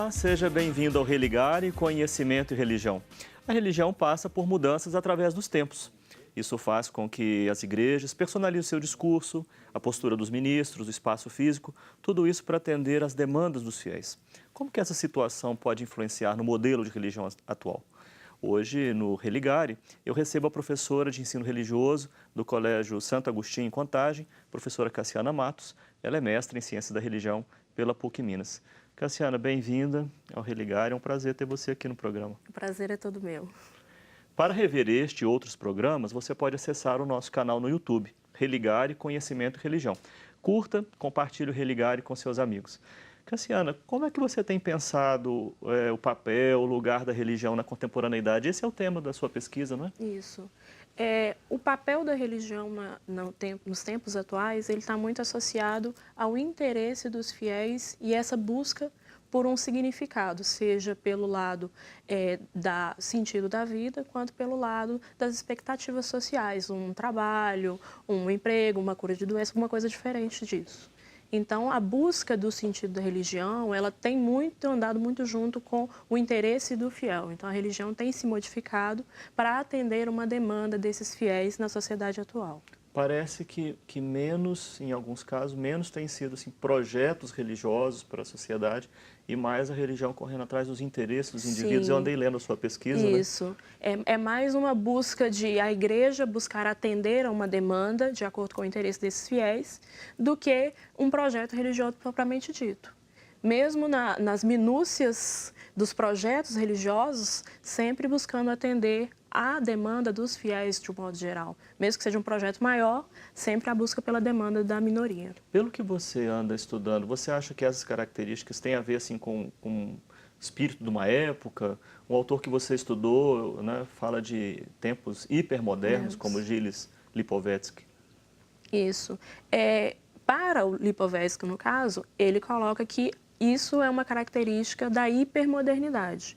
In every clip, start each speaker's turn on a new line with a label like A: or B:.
A: Olá, seja bem-vindo ao Religare, Conhecimento e Religião. A religião passa por mudanças através dos tempos. Isso faz com que as igrejas personalizem seu discurso, a postura dos ministros, o espaço físico, tudo isso para atender às demandas dos fiéis. Como que essa situação pode influenciar no modelo de religião atual? Hoje, no Religare, eu recebo a professora de ensino religioso do Colégio Santo Agostinho, em Contagem, professora Cassiana Matos. Ela é mestre em Ciências da Religião pela PUC Minas. Cassiana, bem-vinda ao Religare, é um prazer ter você aqui no programa.
B: O prazer é todo meu.
A: Para rever este e outros programas, você pode acessar o nosso canal no YouTube, Religare, Conhecimento e Religião. Curta, compartilhe o Religare com seus amigos. Cassiana, como é que você tem pensado o papel, o lugar da religião na contemporaneidade? Esse é o tema da sua pesquisa, não é?
B: Isso. O papel da religião nos tempos atuais, ele está muito associado ao interesse dos fiéis e essa busca por um significado, seja pelo lado sentido da vida, quanto pelo lado das expectativas sociais, um trabalho, um emprego, uma cura de doença, alguma coisa diferente disso. Então, a busca do sentido da religião, ela tem andado muito junto com o interesse do fiel. Então, a religião tem se modificado para atender uma demanda desses fiéis na sociedade atual.
A: Parece que menos, em alguns casos, menos tem sido assim, projetos religiosos para a sociedade e mais a religião correndo atrás dos interesses dos indivíduos.
B: Sim.
A: Eu andei lendo a sua pesquisa,
B: Isso.
A: né?
B: É mais uma busca de a igreja buscar atender a uma demanda de acordo com o interesse desses fiéis do que um projeto religioso propriamente dito. Mesmo nas minúcias dos projetos religiosos, sempre buscando atender à demanda dos fiéis de um modo geral. Mesmo que seja um projeto maior, sempre a busca pela demanda da minoria.
A: Pelo que você anda estudando, você acha que essas características têm a ver assim, com o espírito de uma época? Um autor que você estudou, né, fala de tempos hipermodernos, como Gilles Lipovetsky.
B: Isso. Para o Lipovetsky, no caso, ele coloca que isso é uma característica da hipermodernidade,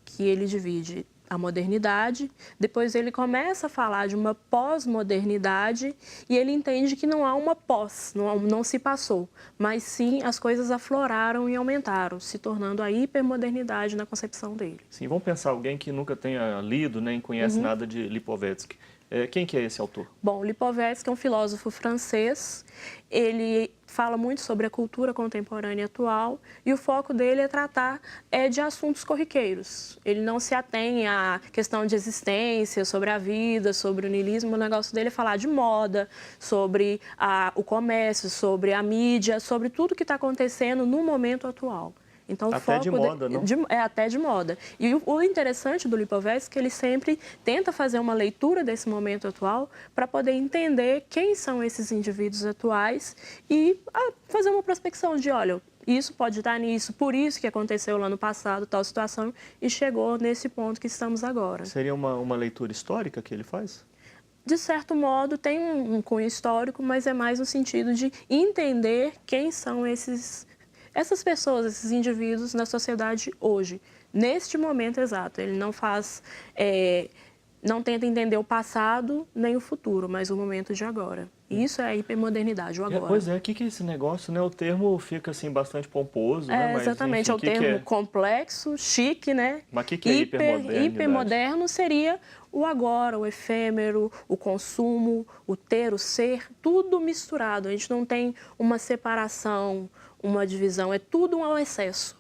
B: que ele divide a modernidade, depois ele começa a falar de uma pós-modernidade e ele entende que não há uma pós, não se passou, mas sim as coisas afloraram e aumentaram, se tornando a hipermodernidade na concepção dele.
A: Sim, vamos pensar alguém que nunca tenha lido, nem conhece nada de Lipovetsky. Quem que é esse autor?
B: Bom, Lipovetsky é um filósofo francês, ele fala muito sobre a cultura contemporânea atual e o foco dele é tratar de assuntos corriqueiros. Ele não se atém à questão de existência, sobre a vida, sobre o niilismo. O negócio dele é falar de moda, sobre o comércio, sobre a mídia, sobre tudo que está acontecendo no momento atual. Então, o
A: até
B: foco
A: de moda, não?
B: Até de moda. E o interessante do Lipovetsky é que ele sempre tenta fazer uma leitura desse momento atual para poder entender quem são esses indivíduos atuais e fazer uma prospecção de, olha, isso pode estar nisso, por isso que aconteceu lá no passado, tal situação, e chegou nesse ponto que estamos agora.
A: Seria uma leitura histórica que ele faz?
B: De certo modo, tem um cunho histórico, mas é mais no sentido de entender quem são essas pessoas, esses indivíduos na sociedade hoje, neste momento exato. Ele não não tenta entender o passado nem o futuro, mas o momento de agora. E isso é a hipermodernidade, o agora.
A: Pois é, o que é esse negócio, né? O termo fica assim bastante pomposo, né? Mas,
B: exatamente,
A: enfim,
B: é o termo complexo, chique, né?
A: Mas o que é hipermodernidade?
B: Hipermoderno seria o agora, o efêmero, o consumo, o ter, o ser, tudo misturado. A gente não tem uma separação, uma divisão, é tudo um excesso.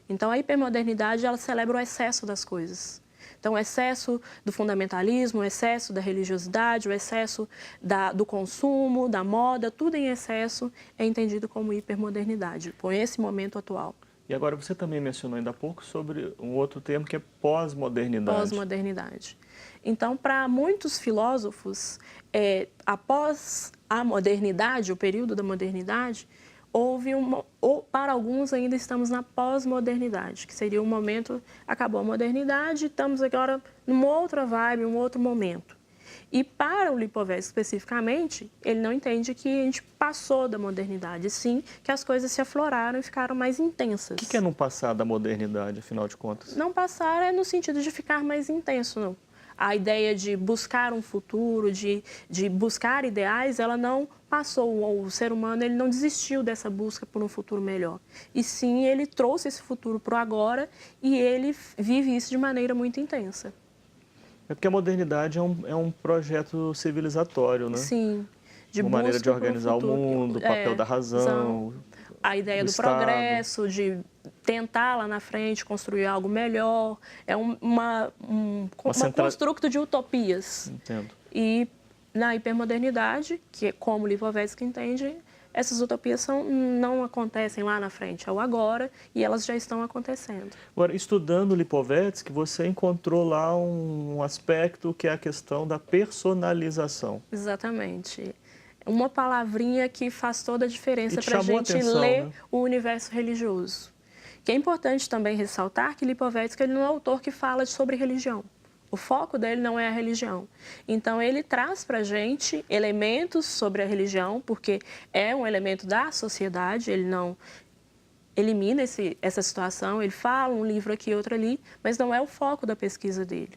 B: Então, a hipermodernidade, ela celebra o excesso das coisas. Então, o excesso do fundamentalismo, o excesso da religiosidade, o excesso do consumo, da moda, tudo em excesso é entendido como hipermodernidade, por esse momento atual.
A: E agora você também mencionou ainda há pouco sobre um outro termo que é pós-modernidade.
B: Pós-modernidade. Então, para muitos filósofos, após a modernidade, o período da modernidade, ou para alguns ainda estamos na pós-modernidade, que seria um momento, acabou a modernidade, estamos agora numa outra vibe, um outro momento. E para o Lipovetsky especificamente, ele não entende que a gente passou da modernidade, sim que as coisas se afloraram e ficaram mais intensas.
A: O que é não passar da modernidade, afinal de contas?
B: Não passar é no sentido de ficar mais intenso, não. A ideia de buscar um futuro, de buscar ideais, ela não passou, o ser humano ele não desistiu dessa busca por um futuro melhor. E sim, ele trouxe esse futuro para o agora e ele vive isso de maneira muito intensa.
A: É porque a modernidade é um projeto civilizatório, né?
B: Sim, de
A: Uma maneira de
B: busca por um
A: organizar o
B: futuro.
A: mundo, o papel da razão,
B: A ideia do
A: Estado.
B: progresso, de tentar lá na frente construir algo melhor. É uma construto de utopias.
A: Entendo.
B: E na hipermodernidade, que é como Lipovetsky entende, essas utopias não acontecem lá na frente, é o agora e elas já estão acontecendo.
A: Agora, estudando Lipovetsky, você encontrou lá um aspecto que é a questão da personalização.
B: Exatamente. Uma palavrinha que faz toda a diferença para a gente
A: atenção,
B: ler,
A: né?
B: O universo religioso. Que é importante também ressaltar que Lipovetsky ele não é um autor que fala sobre religião. O foco dele não é a religião. Então, ele traz para a gente elementos sobre a religião, porque é um elemento da sociedade, ele não elimina essa situação, ele fala um livro aqui, outro ali, mas não é o foco da pesquisa dele.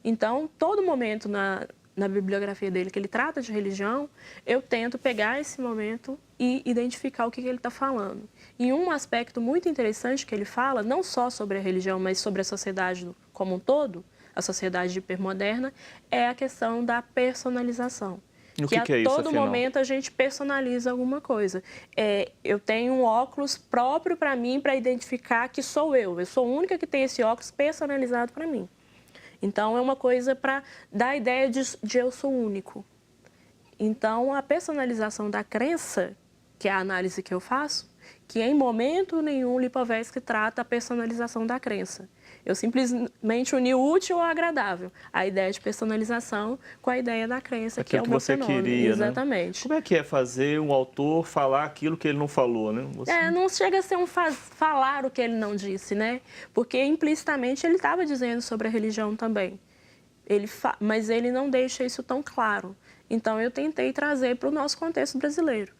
B: Então, todo momento na bibliografia dele que ele trata de religião, eu tento pegar esse momento e identificar o que ele está falando. E um aspecto muito interessante que ele fala, não só sobre a religião, mas sobre a sociedade como um todo, a sociedade hipermoderna, é a questão da personalização.
A: E o que é isso,
B: todo
A: afinal?
B: momento a gente personaliza alguma coisa. Eu tenho um óculos próprio para mim, para identificar que sou eu. Eu sou a única que tem esse óculos personalizado para mim. Então, é uma coisa para dar a ideia de eu sou único. Então, a personalização da crença, que é a análise que eu faço, que em momento nenhum Lipovetsky trata a personalização da crença. Eu simplesmente uni o útil ao agradável, a ideia de personalização com a ideia da crença, que é o meu fenômeno.
A: Queria,
B: exatamente.
A: Né? Como é que é fazer um autor falar aquilo que ele não falou, né?
B: Não chega a ser falar o que ele não disse, né? Porque implicitamente ele estava dizendo sobre a religião também. Mas ele não deixa isso tão claro. Então, eu tentei trazer para o nosso contexto brasileiro.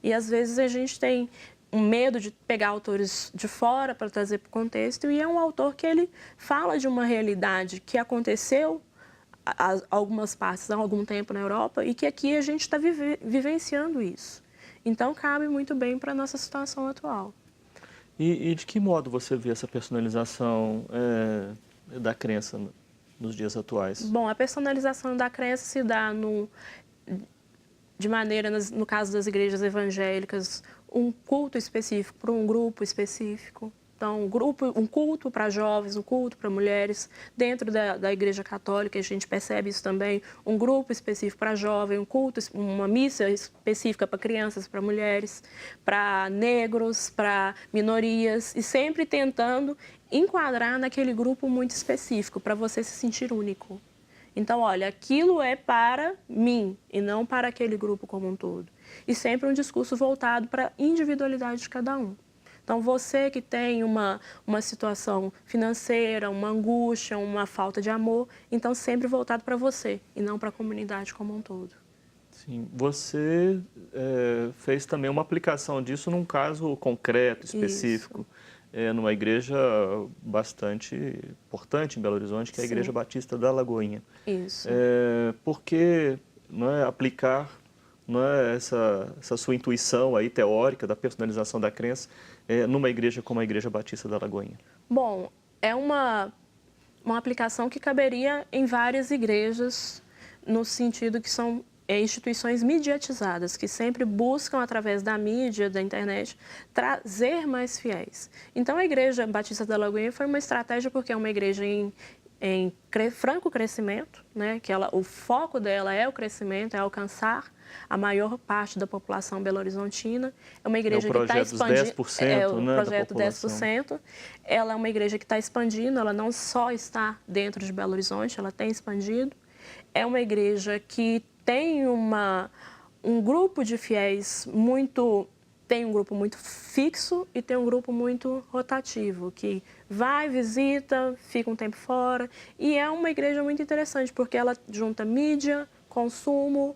B: E, às vezes, a gente tem um medo de pegar autores de fora para trazer para o contexto, e é um autor que ele fala de uma realidade que aconteceu algumas partes há algum tempo na Europa e que aqui a gente está vivenciando isso. Então, cabe muito bem para a nossa situação atual.
A: E de que modo você vê essa personalização da crença nos dias atuais?
B: Bom, a personalização da crença se dá de maneira, no caso das igrejas evangélicas, um culto específico para um grupo específico. Então, um culto para jovens, um culto para mulheres. Dentro da Igreja Católica, a gente percebe isso também, um grupo específico para jovem, um culto, uma missa específica para crianças, para mulheres, para negros, para minorias, e sempre tentando enquadrar naquele grupo muito específico, para você se sentir único. Então, olha, aquilo é para mim e não para aquele grupo como um todo. E sempre um discurso voltado para a individualidade de cada um. Então, você que tem uma situação financeira, uma angústia, uma falta de amor, então sempre voltado para você e não para a comunidade como um todo.
A: Sim, você fez também uma aplicação disso num caso concreto, específico, numa igreja bastante importante em Belo Horizonte, que é a Igreja Batista da Lagoinha.
B: Isso.
A: Por que aplicar essa sua intuição aí teórica da personalização da crença numa igreja como a Igreja Batista da Lagoinha?
B: Bom, é uma aplicação que caberia em várias igrejas, no sentido que são instituições mediatizadas, que sempre buscam, através da mídia, da internet, trazer mais fiéis. Então, a Igreja Batista da Lagoinha foi uma estratégia porque é uma igreja em franco crescimento, né? Que o foco dela é o crescimento, é alcançar a maior parte da população belo-horizontina. É uma igreja que está expandindo. O projeto 10%. Ela é uma igreja que está expandindo, ela não só está dentro de Belo Horizonte, ela tem expandido. É uma igreja que tem um grupo de fiéis tem um grupo muito fixo e tem um grupo muito rotativo, que vai, visita, fica um tempo fora. E é uma igreja muito interessante, porque ela junta mídia, consumo,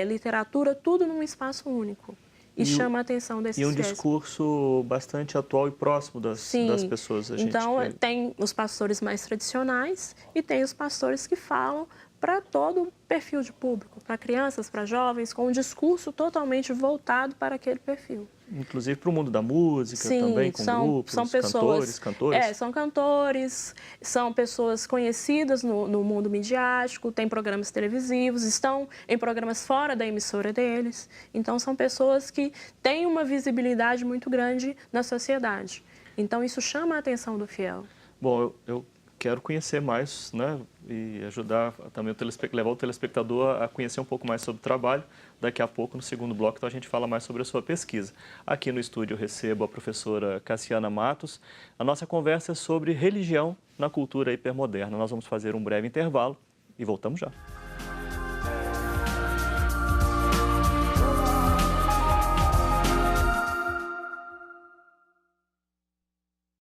B: literatura, tudo num espaço único. e chama a atenção desses
A: E um
B: fiéis.
A: discurso bastante atual e próximo das pessoas.
B: Então, tem os pastores mais tradicionais e tem os pastores que falam para todo o perfil de público, para crianças, para jovens, com um discurso totalmente voltado para aquele perfil.
A: Inclusive para o mundo da música também, com grupos,
B: são pessoas,
A: cantores.
B: São cantores, são pessoas conhecidas no mundo midiático, têm programas televisivos, estão em programas fora da emissora deles. Então, são pessoas que têm uma visibilidade muito grande na sociedade. Então, isso chama a atenção do fiel.
A: Bom, eu quero conhecer mais, né, e ajudar também levar o telespectador a conhecer um pouco mais sobre o trabalho. Daqui a pouco, no segundo bloco, então, a gente fala mais sobre a sua pesquisa. Aqui no estúdio eu recebo a professora Cassiana Matos. A nossa conversa é sobre religião na cultura hipermoderna. Nós vamos fazer um breve intervalo e voltamos já.